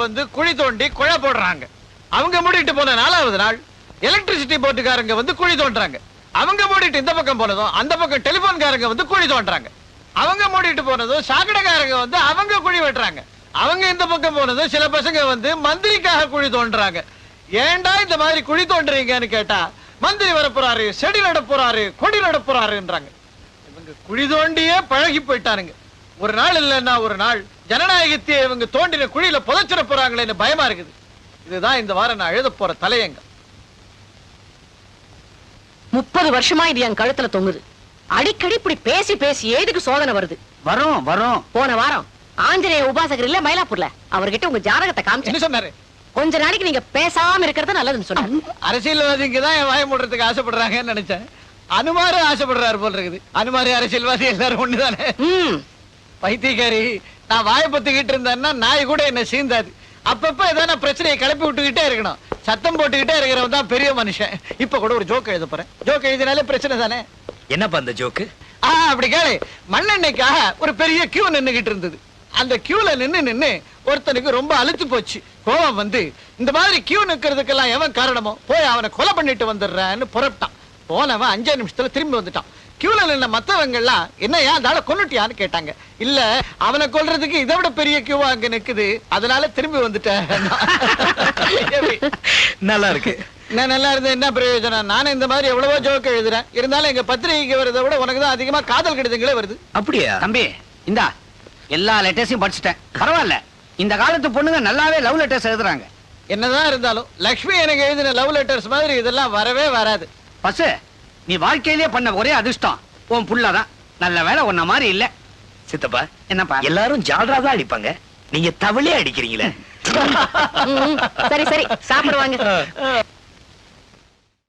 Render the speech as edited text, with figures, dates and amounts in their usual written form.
வந்து குழி தோண்டி குழா போடுறாங்க. அவங்க மூடிட்டு போன 4வது நாள் எலக்ட்ரிசிட்டி போர்டுக்காரங்க வந்து குழி தோண்டுறாங்க. அவங்க மூடிட்டு இந்த பக்கம் போனதும் அந்த பக்கம் டெலிபோன்காரங்க வந்து குழி தோண்டுறாங்க. அவங்க மூடிட்டு போனதும் சாக்கடைக்காரங்க வந்து அவங்க குழி வெட்டுறாங்க. அவங்க இந்த பக்கம் போனதும் சில பசங்க வந்து மந்திரிக்காக குழி தோண்டுறாங்க. ஏன்டா இந்த மாதிரி குழி தோண்டுறீங்கன்னு கேட்டா மந்திரி வர போறாரு, செடி நட போறாரு, கொடி நட போறாருன்றாங்க. இவங்க குழி தோண்டியே பழகி போயிட்டானுங்க. ஒரு நாள் இல்லைன்னா ஒரு நாள் ஜனநாயகத்தையே இவங்க தோண்டின குழியில புதைச்சிட போறாங்களேன்னு பயமா இருக்குது. இதுதான் இந்த வாரம் நான் எழுத போற தலையங்கம். 30 வருஷமா இது என் கழுத்துல தொங்குது. அடிக்கடி இப்படி பேசி பேசி எதுக்கு சோதனை வருது? வரும். போன வாரம் ஆஞ்சநேய உபாசகர் இல்ல மயிலாப்பூர்ல அவர்கிட்ட உங்க ஜாதகத்தை காமிச்சு என்ன சொன்னாரு? கொஞ்ச நாளைக்கு நீங்க பேசாம இருக்கிறது நல்லதுன்னு சொன்னாரு. அரசியல்வாதிக்கு தான் என் வாய மூடுறதுக்கு ஆசைப்படுறாங்கன்னு நினைச்சேன். அனுமாரு ஆசைப்படுறாரு போல் இருக்குது. அனுமாரு அரசியல்வாதி எல்லாரும் ஒண்ணுதானே. பைத்தியக்காரி, நான் வாயை பத்திக்கிட்டு இருந்தேன்னா நாய் கூட என்ன சீந்தாது. அப்பப்ப ஏதாவது பிரச்சனையை கிளப்பி விட்டுக்கிட்டே இருக்கணும். சத்தம் போட்டுக்கிட்டே இருக்கிறவன் தான் பெரிய மனுஷன். இப்ப கூட ஒரு ஜோக் எழுத போறேன். ஜோக் எழுதினாலே பிரச்சனை தானே. என்னப்பா அந்த ஜோக்கு? அப்படி கேளு. மண்ணெண்ணெய்க்காக ஒரு பெரிய கியூ நின்னுகிட்டு இருந்தது. அந்த கியூல நின்னு ஒருத்தனுக்கு ரொம்ப அழுத்து போச்சு. கோபம் வந்து இந்த மாதிரி கியூ நிக்கிறதுக்கெல்லாம் எவன் காரணமோ போய் அவனை கொலை பண்ணிட்டு வந்துடுறான்னு புறப்பட்டான். போனவன் 5 நிமிஷத்துல திரும்பி வந்துட்டான். கியூல நின்ன மத்தவங்க எல்லாம் என்னையா தாள கொன்னுட்டியான்னு கேட்டாங்க. இல்ல, அவனை கொல்றதுக்கு இதை விட பெரிய கியூவா அங்க நிக்குது, அதனால திரும்பி வந்துட்டேன். நல்லா இருக்கு. நான் நல்லா இருந்தேன் என்ன பிரயோஜனம்? நானும் இந்த மாதிரி எவ்வளவோ ஜோக்கு எழுதுறேன். இருந்தாலும் எங்க பத்திரிகைக்கு வரதை விட உனக்கு தான் அதிகமா காதல் கடிதங்களே வருது. அப்படியா தம்பி? இந்தா எல்லா லெட்டர்ஸையும் படிச்சுட்டேன். பரவாயில்ல, இந்த காலத்து பொண்ணுங்க நல்லாவே லவ் லெட்டர்ஸ் எழுதுறாங்க. என்னதான் இருந்தாலும் லக்ஷ்மி எனக்கு எழுதின லவ் லெட்டர்ஸ் மாதிரி இதெல்லாம் வரவே வராது. பசு, நீ வாழ்க்கையிலேயே பண்ண ஒரே அதிர்ஷ்டம் உன் புள்ளதான். நல்ல வேலை உன்ன மாதிரி இல்ல. சித்தப்பா, என்னப்பா? எல்லாரும் ஜால்ரா தான் அடிப்பாங்க, நீங்க தவளே அடிக்கிறீங்களே. சரி சாப்பிடுவாங்க.